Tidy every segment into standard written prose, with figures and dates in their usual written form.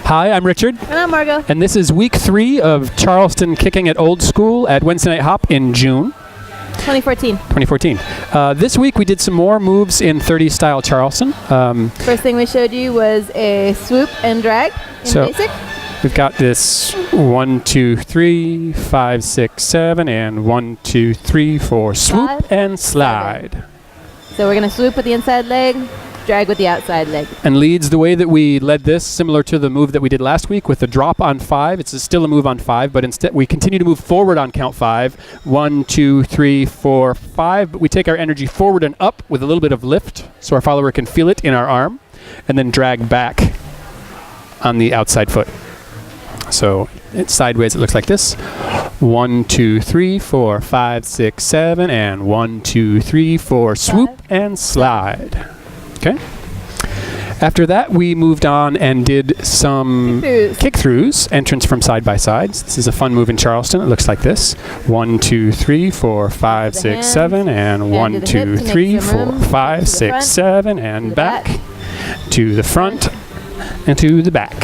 Hi, I'm Richard. And I'm Margot. And this is week 3 of Charleston Kicking at Old School at Wednesday Night Hop in June 2014. This week we did some more moves in 30 style Charleston. First thing we showed you was a swoop and drag in basic. We've got this 1, 2, 3, 5, 6, 7, and 1, 2, 3, 4, swoop and slide. So we're going to swoop with the inside leg, drag with the outside leg. And leads, the way that we led this, similar to the move that we did last week with the drop on 5. It's still a move on 5, but instead we continue to move forward on count 5. 1, 2, 3, 4, 5. But we take our energy forward and up with a little bit of lift so our follower can feel it in our arm, and then drag back on the outside foot. So it's sideways, it looks like this. 1, 2, 3, 4, 5, 6, 7, and 1, 2, 3, 4, swoop and slide. Okay. After that, we moved on and did some kick-throughs, entrance from side by sides. This is a fun move in Charleston. It looks like this. 1, 2, 3, 4, 5, 6, 7, and 1, 2, 3, 4, 5, 6, 7, and back to the front and to the back.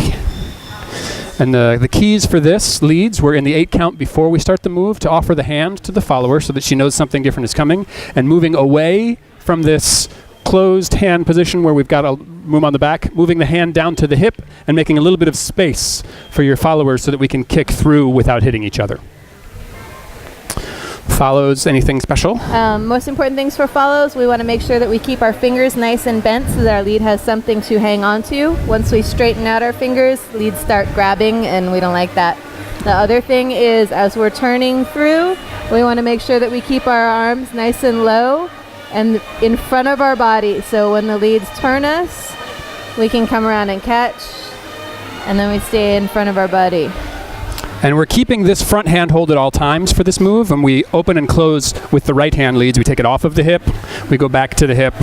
And the keys for this leads were in the 8 count before we start the move to offer the hand to the follower so that she knows something different is coming, and moving away from this closed hand position where we've got a move on the back, moving the hand down to the hip and making a little bit of space for your followers so that we can kick through without hitting each other. Follows, anything special? Most important things for follows, we want to make sure that we keep our fingers nice and bent so that our lead has something to hang on to. Once we straighten out our fingers, leads start grabbing, and we don't like that. The other thing is, as we're turning through, we want to make sure that we keep our arms nice and low and in front of our body. So when the leads turn us, we can come around and catch, and then we stay in front of our body. And we're keeping this front hand hold at all times for this move, and we open and close with the right hand leads. We take it off of the hip, we go back to the hip,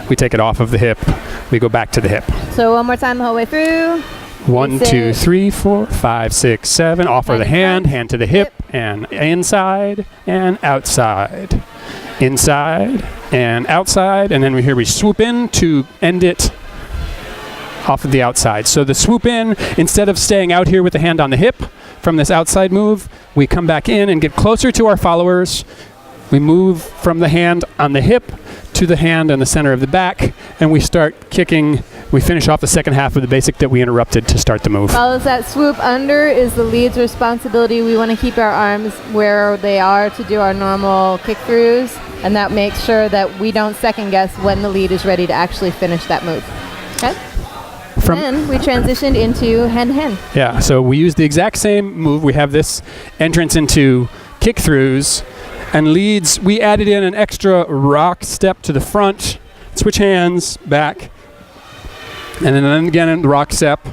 we take it off of the hip, we go back to the hip. So one more time the whole way through. 1, 2, 3, 4, 5, 6, 7. Offer the hand, hand to the hip, and inside and outside. Inside and outside, and then we swoop in to end it off of the outside. So the swoop in, instead of staying out here with the hand on the hip from this outside move, we come back in and get closer to our followers. We move from the hand on the hip to the hand on the center of the back, and we start kicking. We finish off the second half of the basic that we interrupted to start the move. Follows that swoop under is the lead's responsibility. We want to keep our arms where they are to do our normal kick-throughs, and that makes sure that we don't second-guess when the lead is ready to actually finish that move. Okay? Then we transitioned into hand-to-hand. Yeah, so we use the exact same move. We have this entrance into kick-throughs, and leads, we added in an extra rock step to the front, switch hands, back, and then again in the rock step,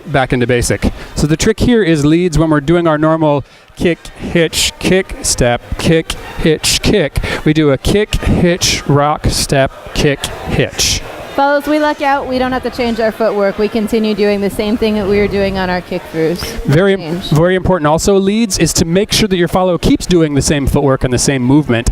back into basic. So the trick here is leads when we're doing our normal kick, hitch, kick, step, kick, hitch, kick. We do a kick, hitch, rock, step, kick, hitch. Follows, we luck out. We don't have to change our footwork. We continue doing the same thing that we were doing on our kick-throughs. Very important. Also, leads is to make sure that your follower keeps doing the same footwork and the same movement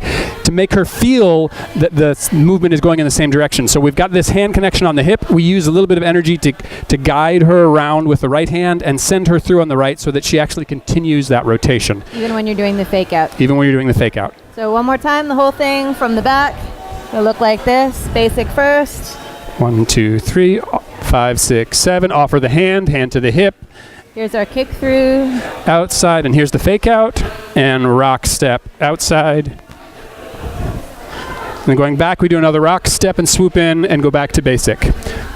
to make her feel that the movement is going in the same direction. So we've got this hand connection on the hip. We use a little bit of energy to guide her around with the right hand and send her through on the right so that she actually continues that rotation. Even when you're doing the fake out. Even when you're doing the fake out. So one more time, the whole thing from the back. It'll look like this. Basic first. 1, 2, 3, 5, 6, 7. Offer the hand, hand to the hip. Here's our kick through. Outside, and here's the fake out. And rock step outside. And then going back, we do another rock step and swoop in and go back to basic.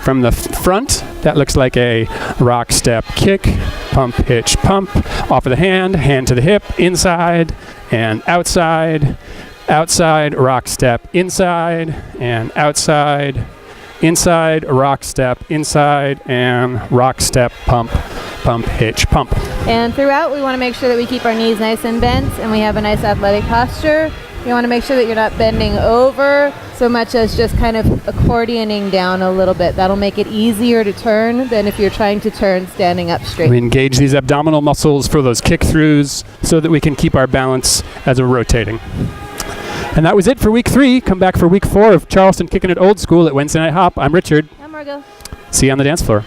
From the front, that looks like a rock step kick, pump, hitch, pump. Offer the hand, hand to the hip, inside and outside. Outside, rock step, inside and outside. Inside, rock step, inside, and rock step, pump, pump, hitch, pump. And throughout, we want to make sure that we keep our knees nice and bent, and we have a nice athletic posture. You want to make sure that you're not bending over so much as just kind of accordioning down a little bit. That'll make it easier to turn than if you're trying to turn standing up straight. We engage these abdominal muscles for those kick-throughs so that we can keep our balance as we're rotating. And that was it for week 3. Come back for week 4 of Charleston Kicking It Old School at Wednesday Night Hop. I'm Richard. I'm Margot. See you on the dance floor.